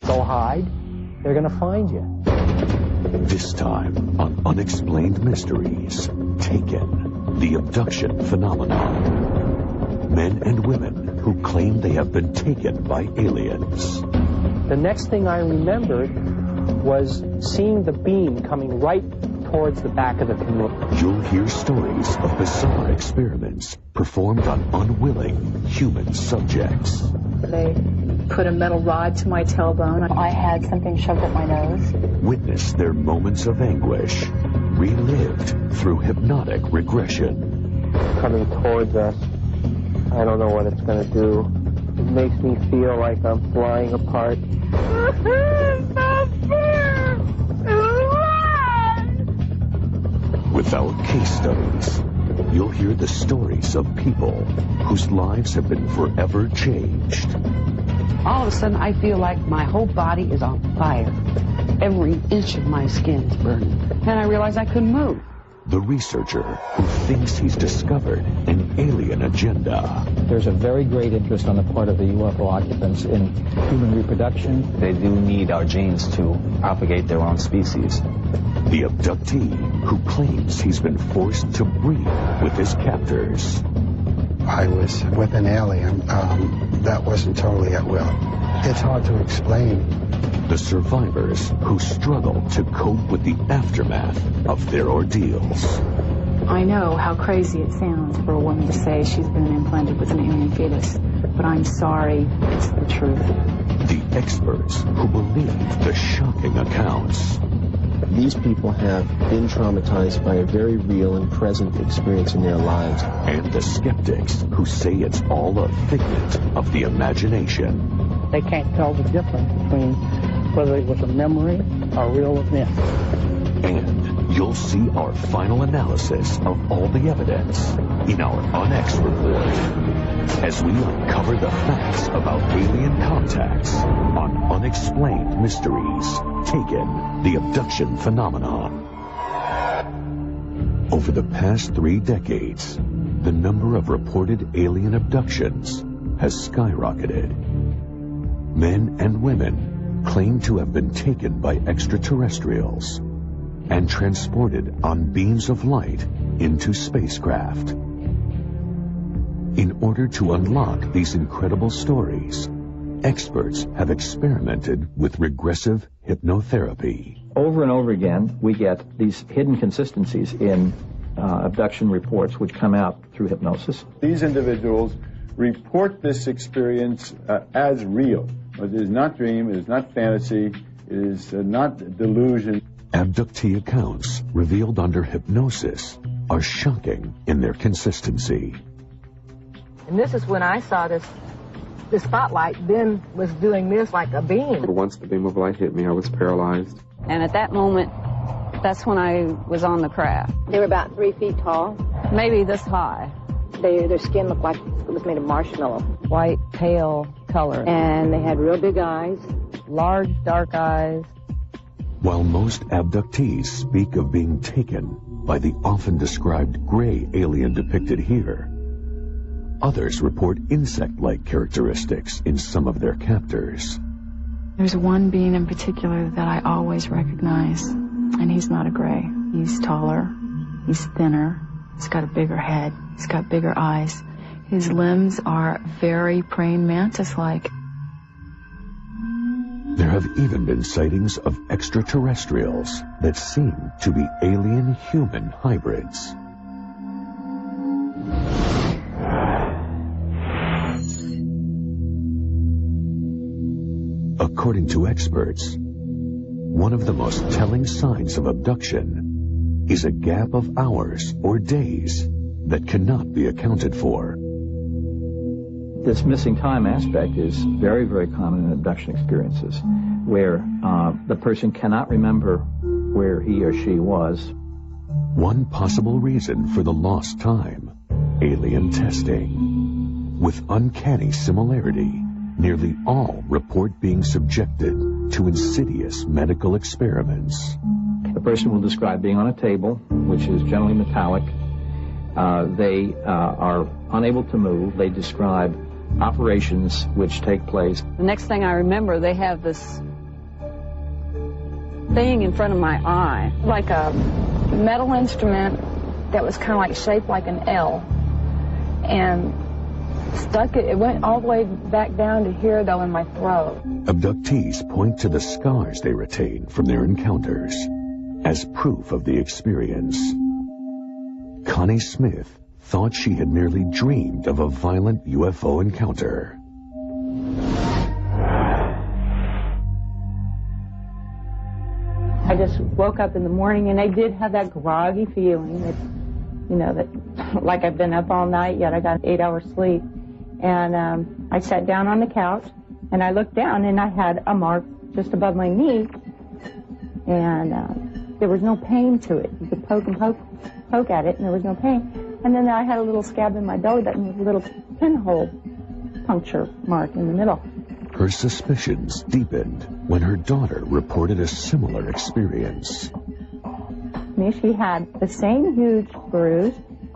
go hide. They're going to find you. This time on Unexplained Mysteries, Taken, the abduction phenomenon. Men and women who claim they have been taken by aliens. The next thing I remembered was seeing the beam coming right towards the back of the canoe. You'll hear stories of bizarre experiments performed on unwilling human subjects. They put a metal rod to my tailbone. I had something shoved up my nose. Witness their moments of anguish, relived through hypnotic regression. Coming towards us, I don't know what it's going to do. It makes me feel like I'm flying apart. With our case studies, you'll hear the stories of people whose lives have been forever changed. All of a sudden, I feel like my whole body is on fire. Every inch of my skin is burning. And I realized I couldn't move. The researcher who thinks he's discovered an alien agenda. There's a very great interest on the part of the UFO occupants in human reproduction. They do need our genes to propagate their own species. The abductee who claims he's been forced to breed with his captors. I was with an alien that wasn't totally at will. It's hard to explain. The survivors who struggle to cope with the aftermath of their ordeals. I know how crazy it sounds for a woman to say she's been implanted with an alien fetus, but I'm sorry, it's the truth. The experts who believe the shocking accounts. These people have been traumatized by a very real and present experience in their lives. And the skeptics who say it's all a figment of the imagination. They can't tell the difference between whether it was a memory or a real event. And you'll see our final analysis of all the evidence in our UNX report as we uncover the facts about alien contacts on Unexplained Mysteries, Taken, the abduction phenomenon. Over the past 3 decades, the number of reported alien abductions has skyrocketed. Men and women claim to have been taken by extraterrestrials and transported on beams of light into spacecraft. In order to unlock these incredible stories, experts have experimented with regressive hypnotherapy. Over and over again, we get these hidden consistencies in abduction reports which come out through hypnosis. These individuals report this experience as real. It is not dream, it is not fantasy, it is not delusion. Abductee accounts revealed under hypnosis are shocking in their consistency. And this is when I saw this spotlight then was doing this like a beam. Once the beam of light hit me, I was paralyzed. And at that moment, that's when I was on the craft. They were about 3 feet tall. Maybe this high. Their skin looked like it was made of marshmallow. White, pale color. And they had real big eyes. Large, dark eyes. While most abductees speak of being taken by the often described gray alien depicted here, others report insect-like characteristics in some of their captors. There's one being in particular that I always recognize, and he's not a gray. He's taller, he's thinner, he's got a bigger head, he's got bigger eyes. His limbs are very praying mantis-like. There have even been sightings of extraterrestrials that seem to be alien-human hybrids. According to experts, one of the most telling signs of abduction is a gap of hours or days that cannot be accounted for. This missing time aspect is very, very common in abduction experiences, where the person cannot remember where he or she was. One possible reason for the lost time, alien testing. With uncanny similarity, nearly all report being subjected to insidious medical experiments. The person will describe being on a table, which is generally metallic. They are unable to move. They describe operations which take place. The next thing I remember, they have this thing in front of my eye. Like a metal instrument that was kind of like shaped like an L, and it went all the way back down to here, though, in my throat. Abductees point to the scars they retain from their encounters as proof of the experience. Connie Smith thought she had merely dreamed of a violent UFO encounter. I just woke up in the morning, and I did have that groggy feeling that, you know, that like I've been up all night, yet I got 8 hours sleep. And I sat down on the couch, and I looked down, and I had a mark just above my knee, and there was no pain to it. You could poke at it, and there was no pain. And then I had a little scab in my belly button with a little pinhole puncture mark in the middle. Her suspicions deepened when her daughter reported a similar experience. She had the same huge bruise,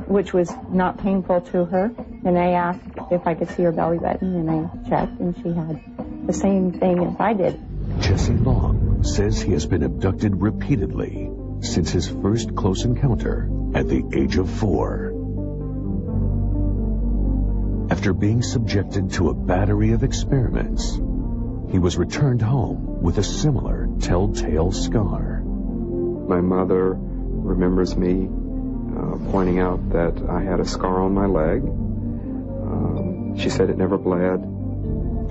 which was not painful to her, and I asked if I could see her belly button, and I checked, and she had the same thing as I did. Jesse Long says he has been abducted repeatedly since his first close encounter at the age of 4. After being subjected to a battery of experiments, he was returned home with a similar telltale scar. My mother remembers me pointing out that I had a scar on my leg. She said it never bled.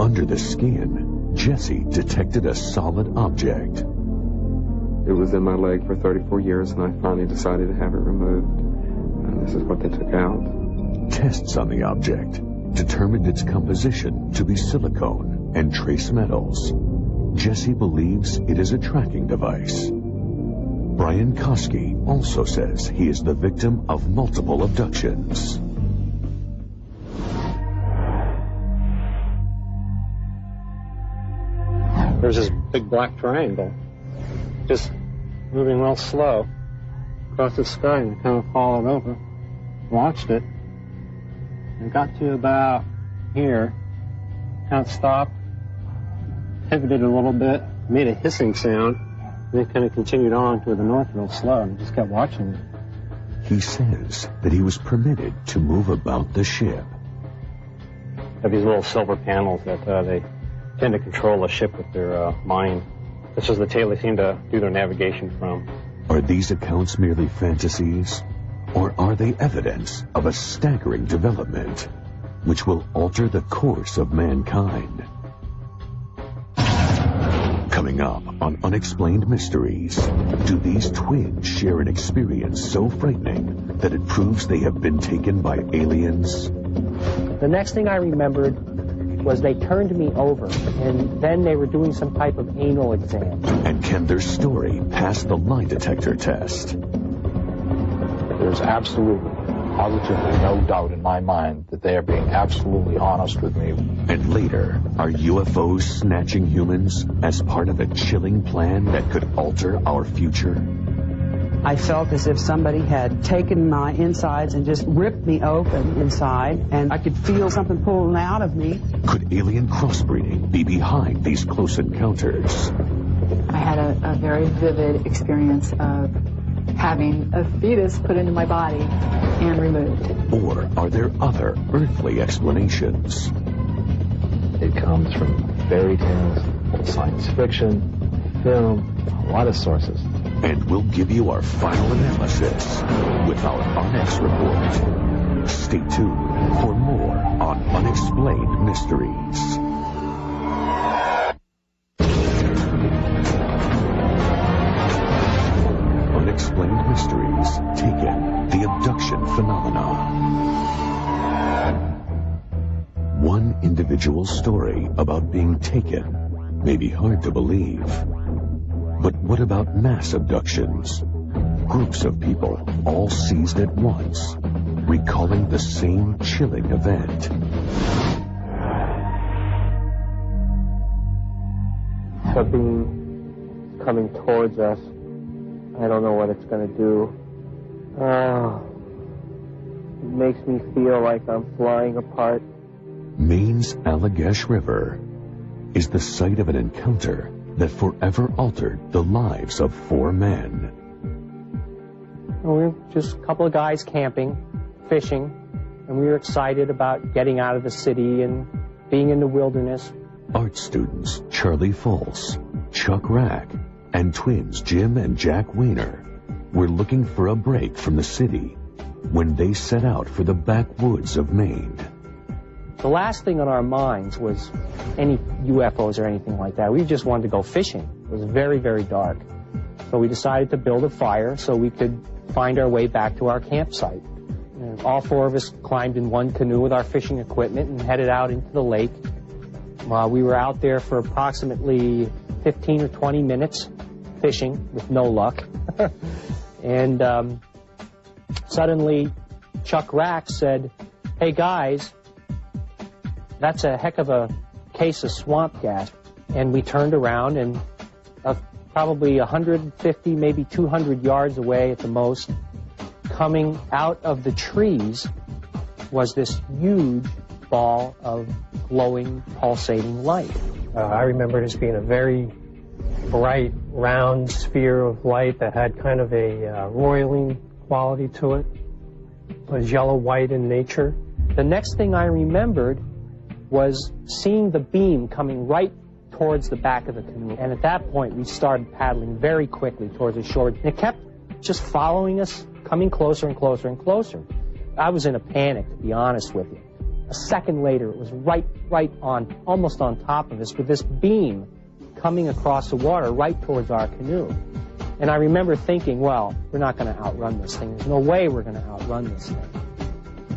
Under the skin, Jesse detected a solid object. It was in my leg for 34 years, and I finally decided to have it removed. And this is what they took out. Tests on the object determined its composition to be silicone and trace metals. Jesse believes it is a tracking device. Brian Koski also says he is the victim of multiple abductions. There's this big black triangle, just moving real slow across the sky, and I kind of followed over, watched it, and got to about here, kind of stopped, pivoted a little bit, made a hissing sound, and then kind of continued on to the north real slow, and just kept watching it. He says that he was permitted to move about the ship. Have these little silver panels that they tend to control the ship with their mind. This is the tail they seem to do their navigation from. Are these accounts merely fantasies, or are they evidence of a staggering development which will alter the course of mankind? Coming up on Unexplained Mysteries, do these twins share an experience so frightening that it proves they have been taken by aliens? The next thing I remembered was they turned me over, and then they were doing some type of anal exam. And can their story pass the lie detector test? There's absolutely, positively no doubt in my mind that they are being absolutely honest with me. And later, are UFOs snatching humans as part of a chilling plan that could alter our future? I felt as if somebody had taken my insides and just ripped me open inside, and I could feel something pulling out of me. Could alien crossbreeding be behind these close encounters? I had a very vivid experience of having a fetus put into my body and removed. Or are there other earthly explanations? It comes from fairy tales, science fiction, film, a lot of sources. And we'll give you our final analysis with our Onyx report. Stay tuned for more on Unexplained Mysteries. Unexplained Mysteries, Taken, the abduction phenomena. One individual story about being taken may be hard to believe. But what about mass abductions? Groups of people all seized at once, recalling the same chilling event. The beam coming towards us. I don't know what it's going to do. It makes me feel like I'm flying apart. Maine's Allagash River is the site of an encounter that forever altered the lives of 4 men. We were just a couple of guys camping, fishing, and we were excited about getting out of the city and being in the wilderness. Art students Charlie Folse, Chuck Rack, and twins Jim and Jack Weiner were looking for a break from the city when they set out for the backwoods of Maine. The last thing on our minds was any UFOs or anything like that. We just wanted to go fishing. It was very, very dark. So we decided to build a fire so we could find our way back to our campsite. And all 4 of us climbed in one canoe with our fishing equipment and headed out into the lake. We were out there for approximately 15 or 20 minutes fishing with no luck. And suddenly Chuck Rack said, "Hey guys, that's a heck of a case of swamp gas." And we turned around, and probably 150, maybe 200 yards away at the most, coming out of the trees was this huge ball of glowing, pulsating light. I remember it as being a very bright, round sphere of light that had kind of a roiling quality to it. It was yellow-white in nature. The next thing I remembered was seeing the beam coming right towards the back of the canoe. And at that point, we started paddling very quickly towards the shore. And it kept just following us, coming closer and closer and closer. I was in a panic, to be honest with you. A second later, it was right on, almost on top of us, with this beam coming across the water right towards our canoe. And I remember thinking, well, we're not going to outrun this thing. There's no way we're going to outrun this thing.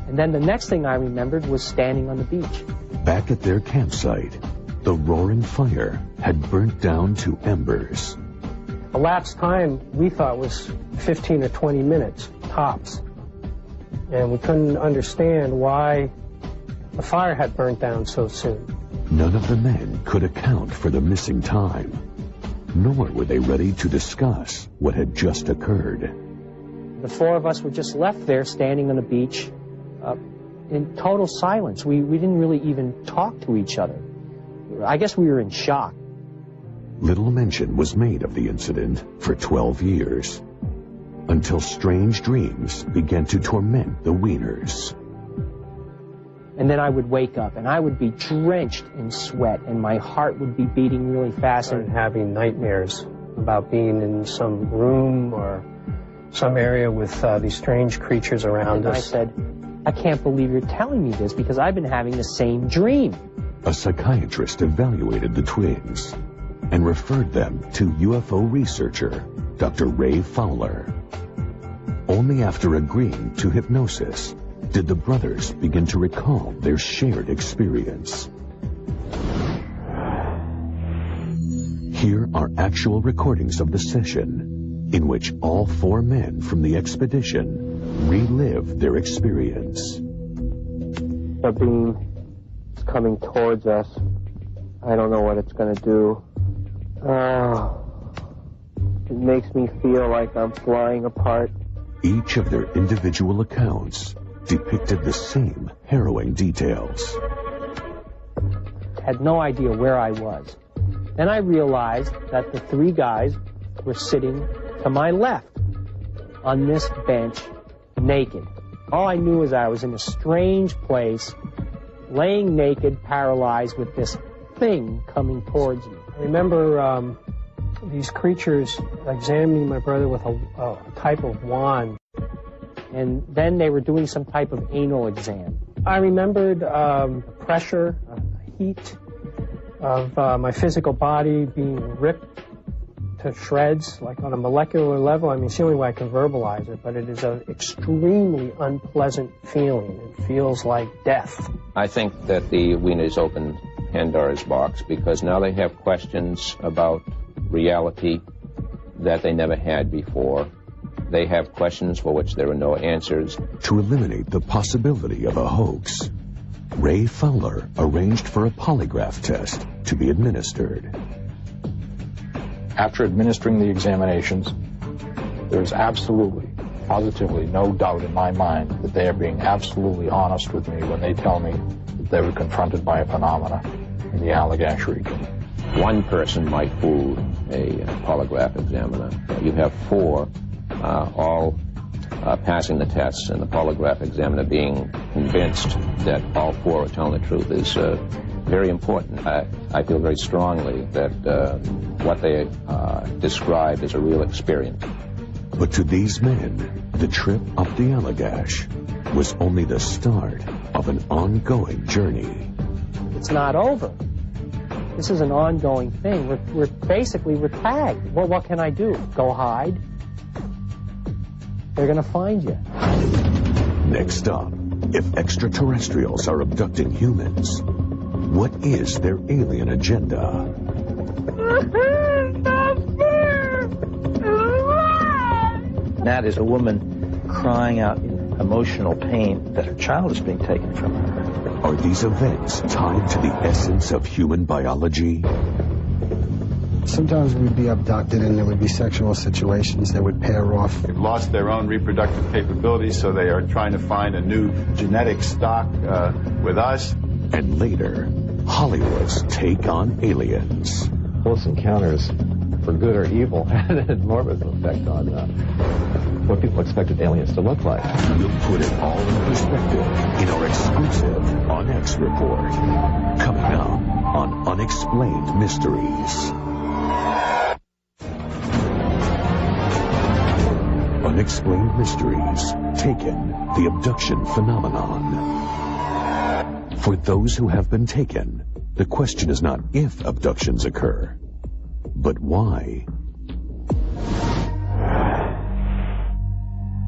And then the next thing I remembered was standing on the beach. Back at their campsite, the roaring fire had burnt down to embers. Elapsed time we thought was 15 or 20 minutes, tops. And we couldn't understand why the fire had burnt down so soon. None of the men could account for the missing time, nor were they ready to discuss what had just occurred. The 4 of us were just left there standing on the beach in total silence. We didn't really even talk to each other. I guess we were in shock. Little mention was made of the incident for 12 years, until strange dreams began to torment the Weiners. And then I would wake up, and I would be drenched in sweat, and my heart would be beating really fast. And having nightmares about being in some room or some area with these strange creatures around us. I said, "I can't believe you're telling me this, because I've been having the same dream." A psychiatrist evaluated the twins and referred them to UFO researcher Dr. Ray Fowler. Only after agreeing to hypnosis did the brothers begin to recall their shared experience. Here are actual recordings of the session in which all 4 men from the expedition relived their experience. The beam is coming towards us. I don't know what it's going to do. It makes me feel like I'm flying apart. Each of their individual accounts depicted the same harrowing details. Had no idea where I was. Then I realized that the 3 guys were sitting to my left on this bench, naked. All I knew is I was in a strange place, laying naked, paralyzed, with this thing coming towards me. I remember these creatures examining my brother with a type of wand. And then they were doing some type of anal exam. I remembered pressure, heat of my physical body being ripped to shreds, like on a molecular level. I mean, it's the only way I can verbalize it, but it is an extremely unpleasant feeling. It feels like death. I think that the Weiners opened Pandora's box because now they have questions about reality that they never had before. They have questions for which there are no answers. To eliminate the possibility of a hoax, Ray Fowler arranged for a polygraph test to be administered. After administering the examinations, there's absolutely, positively no doubt in my mind that they are being absolutely honest with me when they tell me that they were confronted by a phenomena in the Allagash region. one person might fool a polygraph examiner. You have four all passing the tests, and the polygraph examiner being convinced that all four are telling the truth is very important. I feel very strongly that what they describe is a real experience. But to these men, the trip up the Allagash was only the start of an ongoing journey. It's not over. This is an ongoing thing. We're tagged. Well, what can I do? Go hide? They're going to find you. Next up, if extraterrestrials are abducting humans, what is their alien agenda? That is a woman crying out in emotional pain that her child is being taken from her. Are these events tied to the essence of human biology? Sometimes we'd be abducted and there would be sexual situations that would pair off. They've lost their own reproductive capabilities, so they are trying to find a new genetic stock with us. And later, Hollywood's take on aliens. Close encounters, for good or evil, had an enormous effect on what people expected aliens to look like. We'll put it all in perspective in our exclusive On X report, coming up on Unexplained Mysteries. Unexplained Mysteries, Taken, the abduction phenomenon. For those who have been taken, the question is not if abductions occur, but why.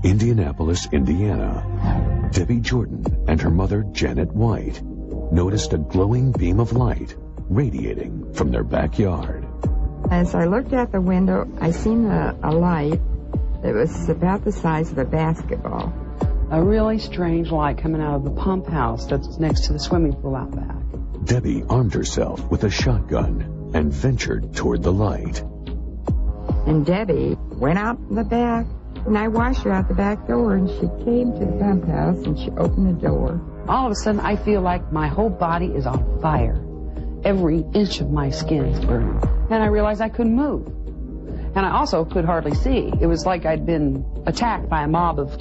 Indianapolis, Indiana. Debbie Jordan and her mother, Janet White, noticed a glowing beam of light radiating from their backyard. As I looked out the window, I seen a light that was about the size of a basketball. A really strange light coming out of the pump house that's next to the swimming pool out back. Debbie armed herself with a shotgun and ventured toward the light. And Debbie went out in the back, and I watched her out the back door, and she came to the pump house, and she opened the door. All of a sudden, I feel like my whole body is on fire. Every inch of my skin is burning. And I realized I couldn't move. And I also could hardly see. It was like I'd been attacked by a mob of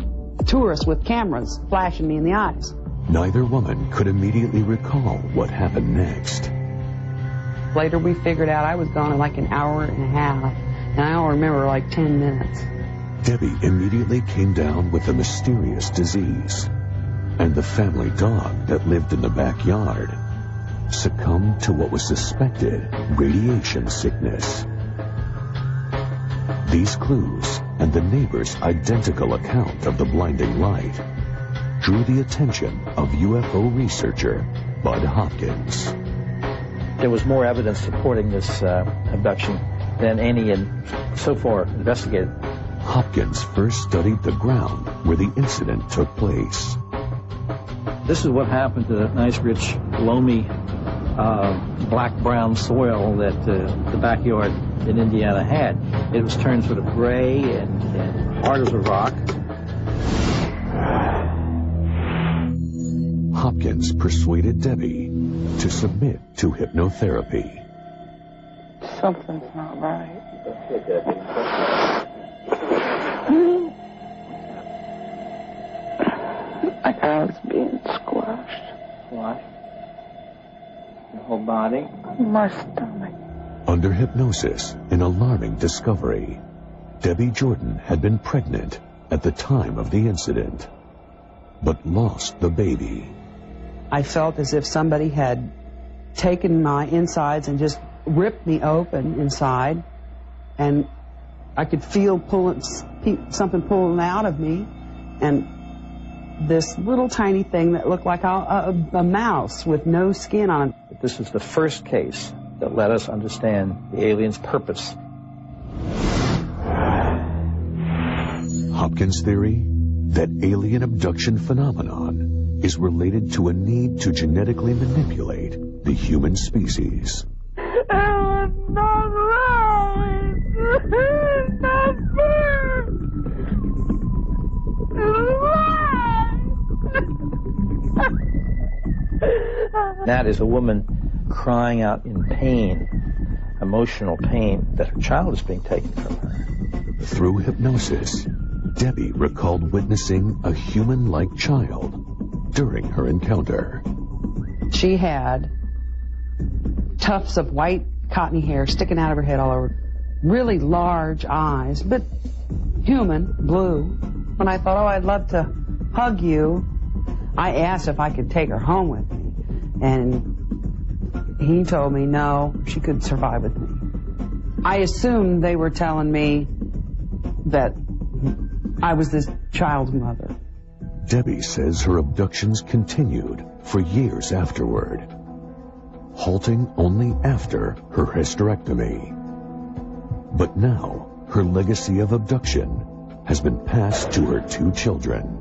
tourists with cameras flashing me in the eyes. Neither woman could immediately recall what happened next. Later we figured out I was gone in like an hour and a half, and I only remember like 10 minutes. Debbie immediately came down with a mysterious disease, and the family dog that lived in the backyard succumbed to what was suspected radiation sickness. These clues and the neighbor's identical account of the blinding light drew the attention of UFO researcher Bud Hopkins. There was more evidence supporting this abduction than any so far investigated. Hopkins first studied the ground where the incident took place. This is what happened to that nice, rich, loamy, black-brown soil that the backyard in Indiana had. It was turned sort of gray and hard as a rock. Hopkins persuaded Debbie to submit to hypnotherapy. Something's not right. Like I was being squashed. What? Your whole body? My stomach. Under hypnosis, an alarming discovery. Debbie Jordan had been pregnant at the time of the incident, but lost the baby. I felt as if somebody had taken my insides and just ripped me open inside, and I could feel something pulling out of me, and this little tiny thing that looked like a mouse with no skin on it. This is the first case that let us understand the alien's purpose. Hopkins' theory that alien abduction phenomenon is related to a need to genetically manipulate the human species. That is a woman crying out in pain emotional pain that her child is being taken from her. Through hypnosis, Debbie recalled witnessing a human-like child during her encounter. She had tufts of white cottony hair sticking out of her head all over, really large eyes, but human, blue. When I thought, oh, I'd love to hug you, I asked if I could take her home with me. And he told me no, she couldn't survive with me. I assumed they were telling me that I was this child's mother. Debbie says her abductions continued for years afterward, halting only after her hysterectomy. But now, her legacy of abduction has been passed to her 2 children.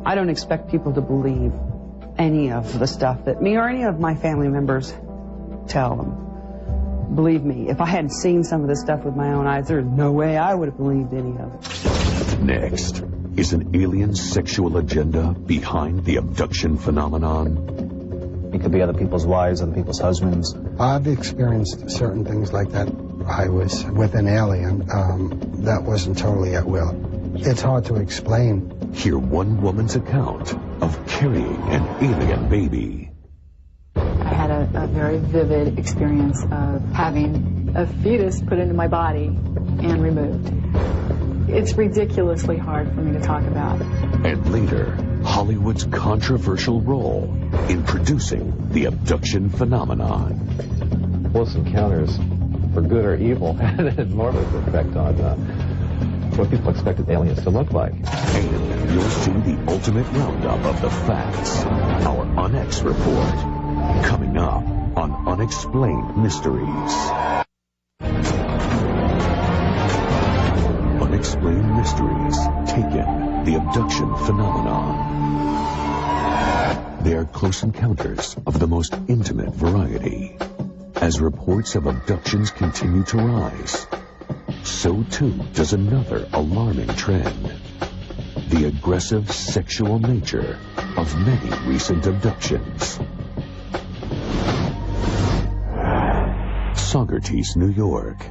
I don't expect people to believe any of the stuff that me or any of my family members tell them. Believe me, if I hadn't seen some of this stuff with my own eyes, there's no way I would have believed any of it. Next, is an alien sexual agenda behind the abduction phenomenon? It could be other people's wives, other people's husbands. I've experienced certain things like that. I was with an alien that wasn't totally at will. It's hard to explain. Hear one woman's account of carrying an alien baby. I had a very vivid experience of having a fetus put into my body and removed. It's ridiculously hard for me to talk about. And later, Hollywood's controversial role in producing the abduction phenomenon. Close encounters, for good or evil, had an enormous effect on what people expected aliens to look like. And you'll see the ultimate roundup of the facts. Our UNX report, coming up on Unexplained Mysteries. Unexplained Mysteries, Taken, the abduction phenomenon. They are close encounters of the most intimate variety. As reports of abductions continue to rise, so too does another alarming trend: the aggressive sexual nature of many recent abductions. Saugerties, New York.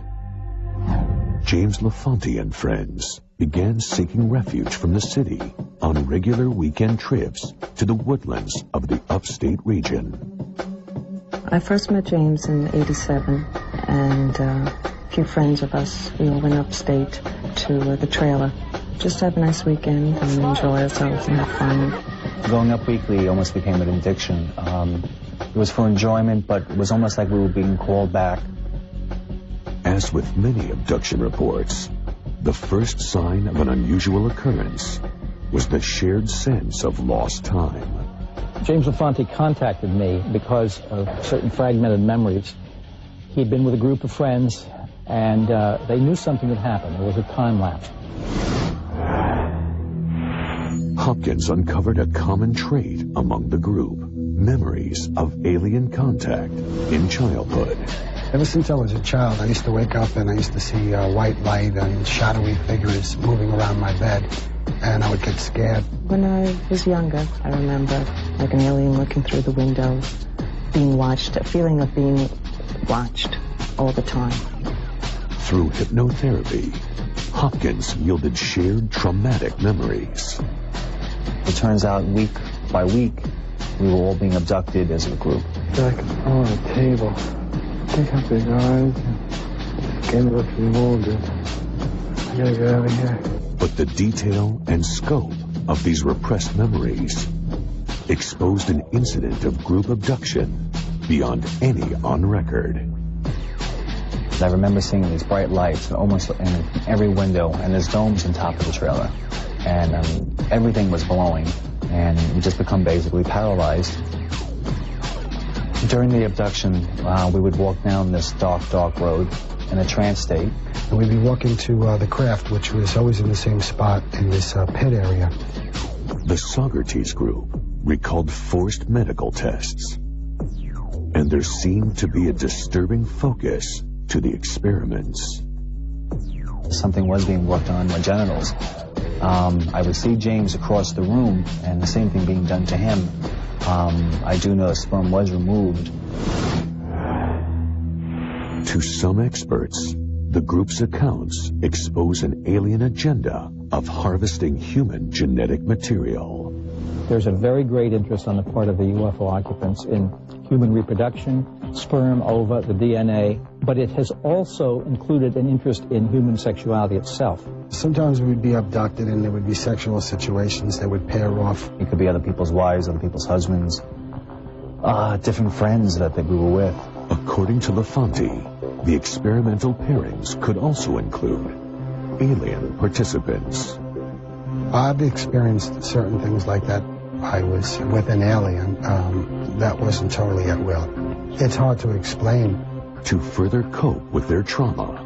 James LaFonte and friends began seeking refuge from the city on regular weekend trips to the woodlands of the upstate region. I first met James in '87, and a few friends of us, we all went upstate to the trailer just to have a nice weekend and enjoy ourselves and have fun. Going up weekly almost became an addiction. It was for enjoyment, but it was almost like we were being called back. As with many abduction reports, the first sign of an unusual occurrence was the shared sense of lost time. James LaFonte contacted me because of certain fragmented memories. He'd been with a group of friends, and they knew something had happened. There was a time lapse. Hopkins uncovered a common trait among the group: memories of alien contact in childhood. Ever since I was a child, I used to wake up and I used to see white light and shadowy figures moving around my bed, and I would get scared. When I was younger, I remember like an alien looking through the window, being watched, a feeling of being watched all the time. Through hypnotherapy, Hopkins yielded shared traumatic memories. It turns out week by week, we were all being abducted as a group. Like on a table. They got big eyes. Skin looks remolded. I gotta get out of here. But the detail and scope of these repressed memories exposed an incident of group abduction beyond any on record. I remember seeing these bright lights almost in every window, and there's domes on top of the trailer. And everything was glowing, and we just become basically paralyzed. During the abduction, we would walk down this dark road in a trance state. And we'd be walking to the craft, which was always in the same spot in this pit area. The Saugerties group recalled forced medical tests, and there seemed to be a disturbing focus to the experiments. Something was being worked on my genitals. I would see James across the room, and the same thing being done to him. I do know sperm was removed. To some experts, the group's accounts expose an alien agenda of harvesting human genetic material. There's a very great interest on the part of the UFO occupants in human reproduction, sperm, ova, the DNA, but it has also included an interest in human sexuality itself. Sometimes we'd be abducted and there would be sexual situations that would pair off. It could be other people's wives, other people's husbands, different friends that we were with. According to LaFonte, the experimental pairings could also include alien participants. I've experienced certain things like that. I was with an alien. That wasn't totally at will. It's hard to explain. To further cope with their trauma,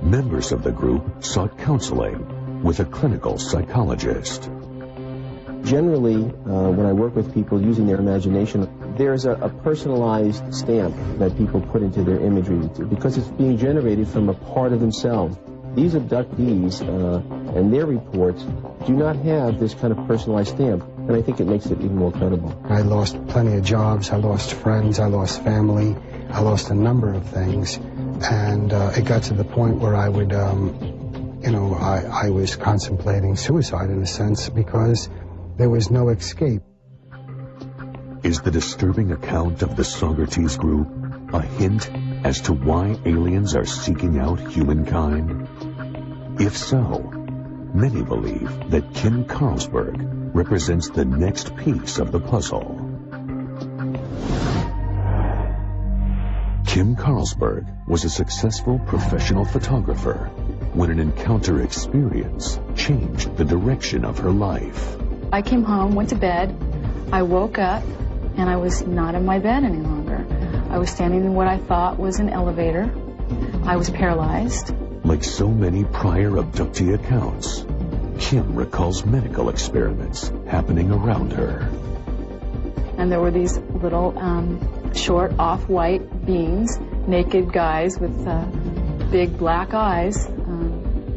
members of the group sought counseling with a clinical psychologist. Generally, when I work with people using their imagination, there's a personalized stamp that people put into their imagery because it's being generated from a part of themselves. These abductees and their reports do not have this kind of personalized stamp, and I think it makes it even more credible. I lost plenty of jobs, I lost friends, I lost family, I lost a number of things, and it got to the point where I would, I was contemplating suicide in a sense because there was no escape. Is the disturbing account of the Socrates group a hint as to why aliens are seeking out humankind? If so, many believe that Kim Carlsberg represents the next piece of the puzzle. Kim Carlsberg was a successful professional photographer when an encounter experience changed the direction of her life. I came home, went to bed, I woke up, and I was not in my bed any longer. I was standing in what I thought was an elevator. I was paralyzed. Like so many prior abductee accounts, Kim recalls medical experiments happening around her. And there were these little short off-white beings, naked guys with big black eyes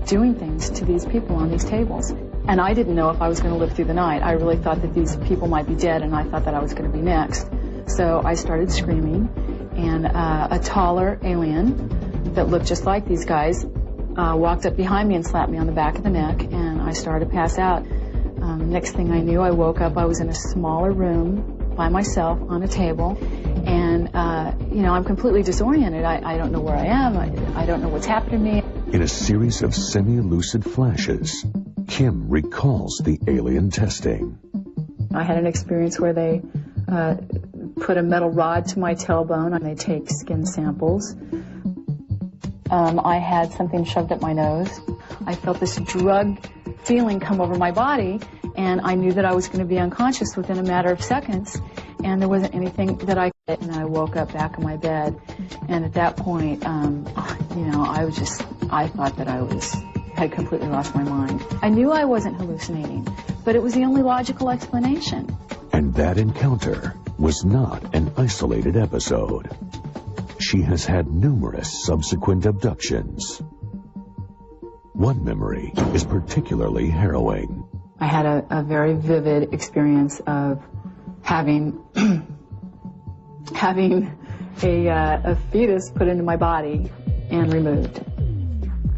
doing things to these people on these tables. And I didn't know if I was going to live through the night. I really thought that these people might be dead, and I thought that I was going to be next. So I started screaming, and a taller alien that looked just like these guys walked up behind me and slapped me on the back of the neck, and I started to pass out. Next thing I knew, I woke up. I was in a smaller room by myself on a table, and I'm completely disoriented. I don't know where I am. I don't know what's happened to me. In a series of semi-lucid flashes, Kim recalls the alien testing. I had an experience where they put a metal rod to my tailbone and they take skin samples. I had something shoved up my nose. I felt this drug feeling come over my body, and I knew that I was going to be unconscious within a matter of seconds, and there wasn't anything that I could. And I woke up back in my bed, and at that point, I thought that I had completely lost my mind. I knew I wasn't hallucinating, but it was the only logical explanation. And that encounter was not an isolated episode. She has had numerous subsequent abductions. One memory is particularly harrowing. I had a very vivid experience of having a fetus put into my body and removed.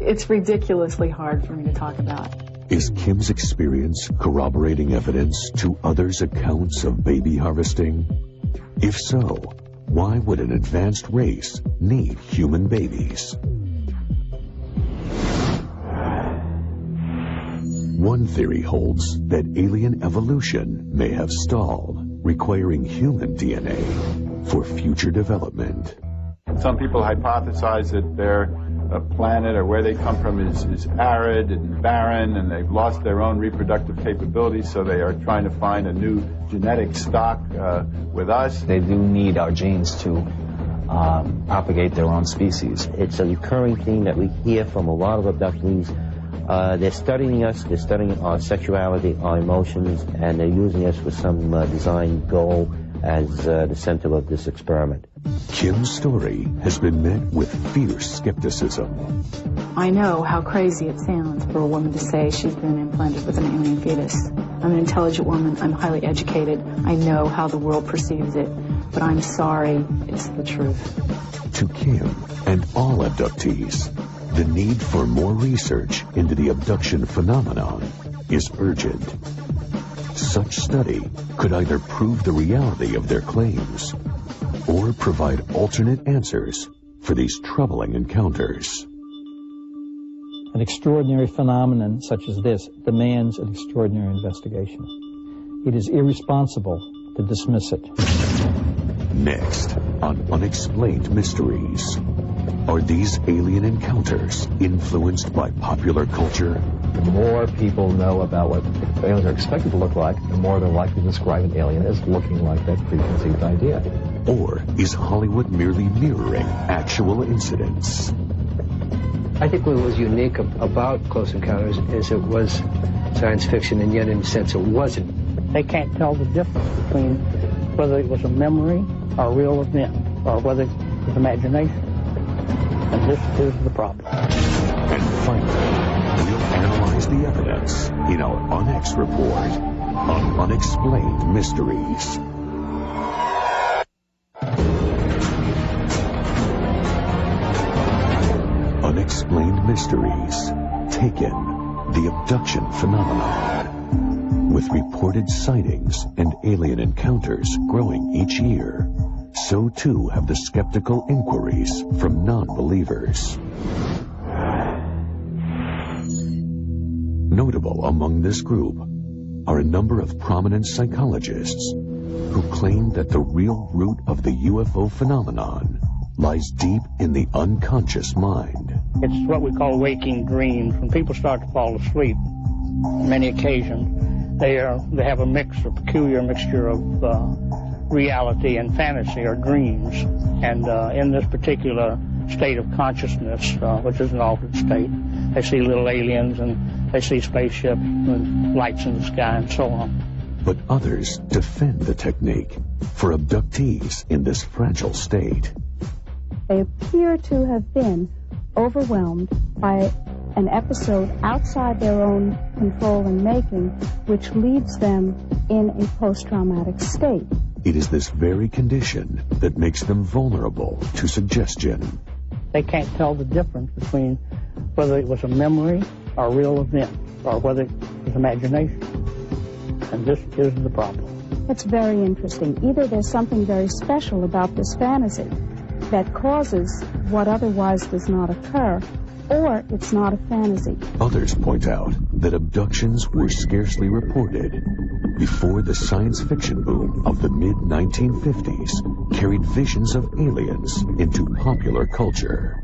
It's ridiculously hard for me to talk about. Is Kim's experience corroborating evidence to others' accounts of baby harvesting? If so, why would an advanced race need human babies? One theory holds that alien evolution may have stalled, requiring human DNA for future development. Some people hypothesize that their planet or where they come from is arid and barren, and they've lost their own reproductive capabilities, so they are trying to find a new genetic stock with us. They do need our genes to propagate their own species. It's a recurring theme that we hear from a lot of abductees. They're studying us, they're studying our sexuality, our emotions, and they're using us for some design goal as the center of this experiment. Kim's story has been met with fierce skepticism. I know how crazy it sounds for a woman to say she's been implanted with an alien fetus. I'm an intelligent woman, I'm highly educated, I know how the world perceives it, but I'm sorry, it's the truth. To Kim and all abductees, the need for more research into the abduction phenomenon is urgent. Such study could either prove the reality of their claims or provide alternate answers for these troubling encounters. An extraordinary phenomenon such as this demands an extraordinary investigation. It is irresponsible to dismiss it. Next, on Unexplained Mysteries. Are these alien encounters influenced by popular culture? The more people know about what aliens are expected to look like, the more they're likely to describe an alien as looking like that preconceived idea. Or is Hollywood merely mirroring actual incidents? I think what was unique about Close Encounters is it was science fiction, and yet in a sense it wasn't. They can't tell the difference between whether it was a memory or a real event, or whether it was imagination. And this is the problem. And finally, we'll analyze the evidence in our UNX report on Unexplained Mysteries. Unexplained Mysteries. Taken. The abduction phenomenon. With reported sightings and alien encounters growing each year, so too have the skeptical inquiries from non-believers. Notable among this group are a number of prominent psychologists who claim that the real root of the UFO phenomenon lies deep in the unconscious mind. It's what we call waking dreams. When people start to fall asleep, on many occasions, they have a peculiar mixture of reality and fantasy or dreams. And in this particular state of consciousness, which is an altered state, they see little aliens and they see spaceships and lights in the sky and so on. But others defend the technique for abductees in this fragile state. They appear to have been overwhelmed by an episode outside their own control and making, which leaves them in a post-traumatic state. It is this very condition that makes them vulnerable to suggestion. They can't tell the difference between whether it was a memory or a real event, or whether it was imagination. And this is the problem. It's very interesting. Either there's something very special about this fantasy that causes what otherwise does not occur, or it's not a fantasy. Others point out that abductions were scarcely reported before the science fiction boom of the mid-1950s carried visions of aliens into popular culture.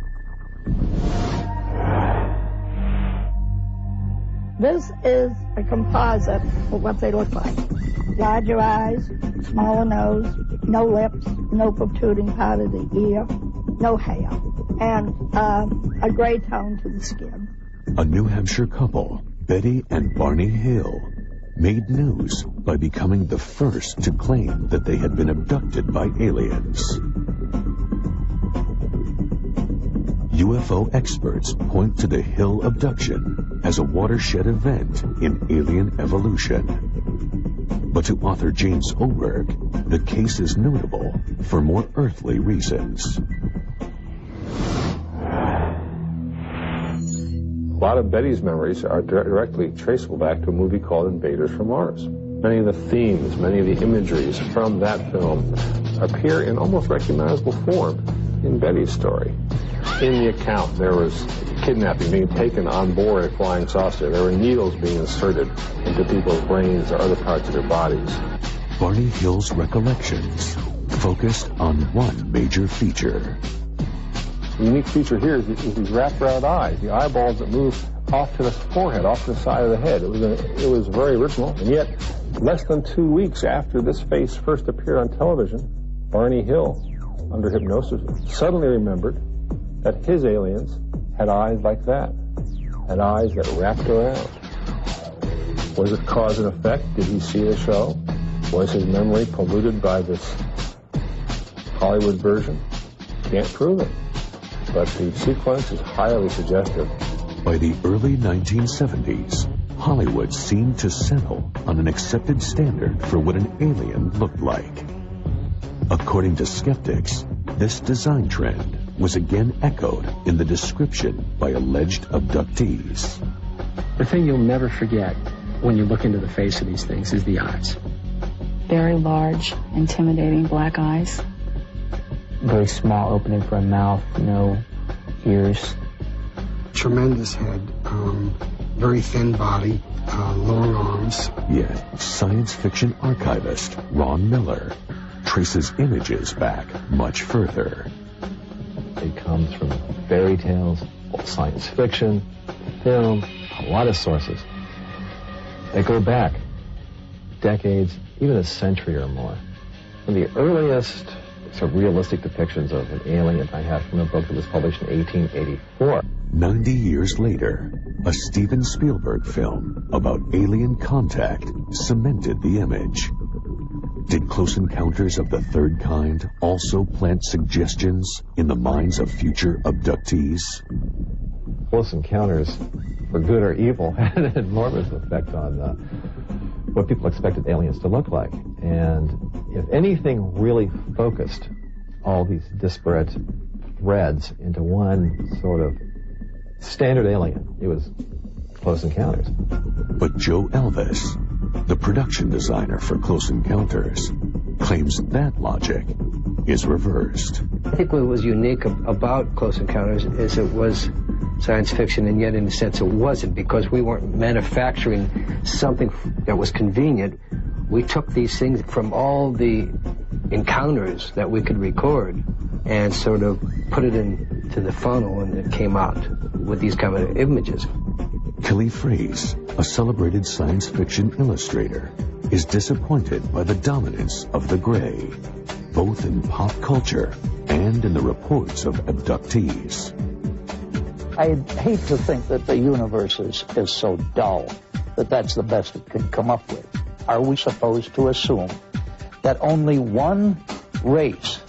This is a composite of what they look like. Larger eyes, smaller nose, no lips, no protruding part of the ear, no hair, and a gray tone to the skin. A New Hampshire couple, Betty and Barney Hill, made news by becoming the first to claim that they had been abducted by aliens. UFO experts point to the Hill abduction as a watershed event in alien evolution. But to author James Oberg, the case is notable for more earthly reasons. A lot of Betty's memories are directly traceable back to a movie called Invaders from Mars. Many of the themes, many of the imageries from that film appear in almost recognizable form in Betty's story. In the account, there was kidnapping, being taken on board a flying saucer. There were needles being inserted into people's brains or other parts of their bodies. Barney Hill's recollections focused on one major feature. The unique feature here is these wrapped-around eyes, the eyeballs that move off to the forehead, off to the side of the head. It was very original, and yet less than 2 weeks after this face first appeared on television, Barney Hill, under hypnosis, suddenly remembered that his aliens had eyes like that, had eyes that wrapped around. Was it cause and effect? Did he see the show? Was his memory polluted by this Hollywood version? Can't prove it, but the sequence is highly suggestive. By the early 1970s, Hollywood seemed to settle on an accepted standard for what an alien looked like. According to skeptics, this design trend was again echoed in the description by alleged abductees. The thing you'll never forget when you look into the face of these things is the eyes. Very large, intimidating black eyes. Very small opening for a mouth, no ears. Tremendous head, very thin body, long arms. Yet, science fiction archivist Ron Miller traces images back much further. It comes from fairy tales, science fiction, film, a lot of sources. They go back decades, even a century or more. One of the earliest sort of realistic depictions of an alien I have from a book that was published in 1884. 90 years later, a Steven Spielberg film about alien contact cemented the image. Did Close Encounters of the Third Kind also plant suggestions in the minds of future abductees? Close Encounters, for good or evil, had an enormous effect on what people expected aliens to look like. And if anything really focused all these disparate threads into one sort of standard alien, it was Close Encounters. But Joe Elvis, the production designer for Close Encounters, claims that logic is reversed. I think what was unique about Close Encounters is it was science fiction, and yet in a sense it wasn't, because we weren't manufacturing something that was convenient. We took these things from all the encounters that we could record and sort of put it into the funnel, and it came out with these kind of images. Kelly Fraze, a celebrated science fiction illustrator, is disappointed by the dominance of the gray, both in pop culture and in the reports of abductees. I hate to think that the universe is so dull that that's the best it could come up with. Are we supposed to assume that only one race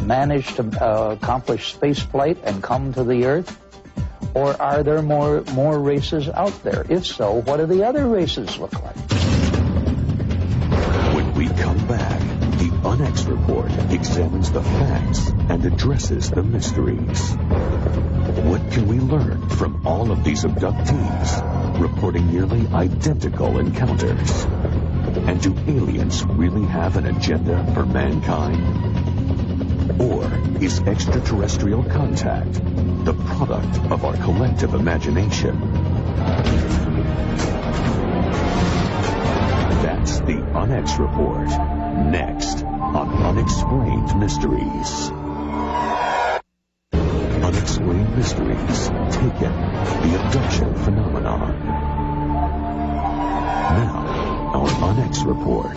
managed to accomplish spaceflight and come to the Earth? Or are there more races out there? If so, what do the other races look like? When we come back, the UNX report examines the facts and addresses the mysteries. What can we learn from all of these abductees reporting nearly identical encounters? And do aliens really have an agenda for mankind? Or is extraterrestrial contact the product of our collective imagination? That's the UNX report, next on Unexplained Mysteries. Unexplained Mysteries, Taken, the abduction phenomenon. Now, our UNX report.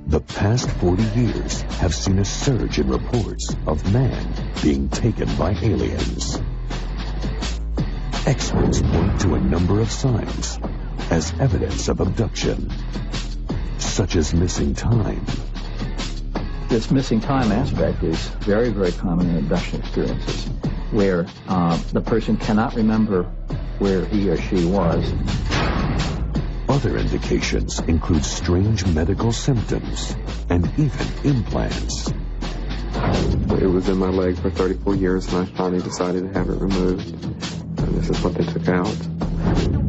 The past 40 years have seen a surge in reports of man being taken by aliens. Experts point to a number of signs as evidence of abduction, such as missing time. This missing time aspect is very, very common in abduction experiences, where the person cannot remember where he or she was. Other indications include strange medical symptoms and even implants. It was in my leg for 34 years, and I finally decided to have it removed. And this is what they took out.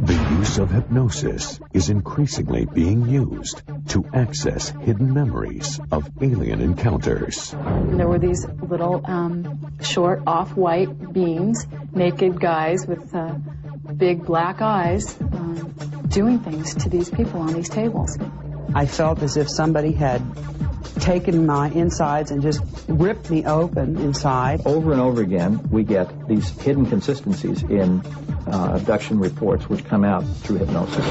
The use of hypnosis is increasingly being used to access hidden memories of alien encounters. There were these little short off-white beings, naked guys with big black eyes, doing things to these people on these tables. I felt as if somebody had taken my insides and just ripped me open inside. Over and over again, we get these hidden consistencies in abduction reports which come out through hypnosis.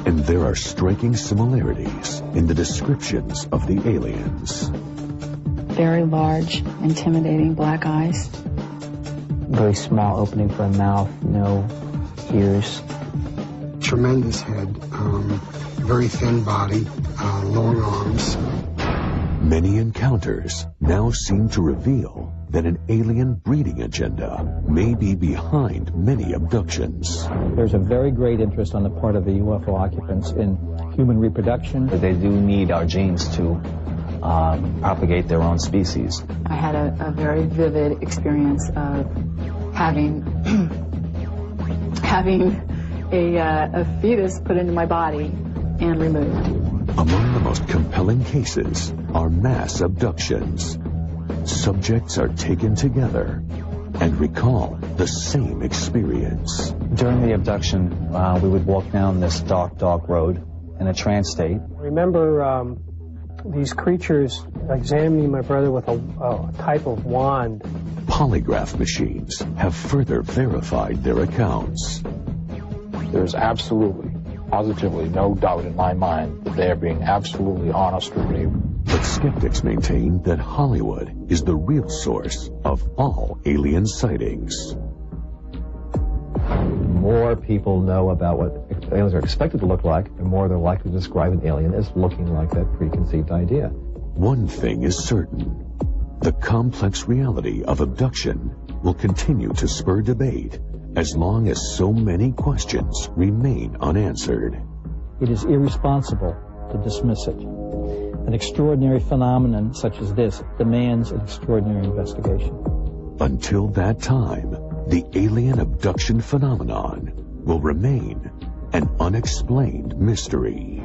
And there are striking similarities in the descriptions of the aliens. Very large, intimidating black eyes. Very small opening for a mouth, no ears. Tremendous head, very thin body, long arms. Many encounters now seem to reveal that an alien breeding agenda may be behind many abductions. There's a very great interest on the part of the UFO occupants in human reproduction. They do need our genes to propagate their own species. I had a very vivid experience of having a fetus put into my body and removed. Among the most compelling cases are mass abductions. Subjects are taken together and recall the same experience. During the abduction, we would walk down this dark road in a trance state. I remember these creatures examining my brother with a type of wand. Polygraph machines have further verified their accounts. There's absolutely, positively no doubt in my mind that they are being absolutely honest with me. But skeptics maintain that Hollywood is the real source of all alien sightings. The more people know about what aliens are expected to look like, the more they're likely to describe an alien as looking like that preconceived idea. One thing is certain. The complex reality of abduction will continue to spur debate as long as so many questions remain unanswered. It is irresponsible to dismiss it. An extraordinary phenomenon such as this demands an extraordinary investigation. Until that time, the alien abduction phenomenon will remain an unexplained mystery.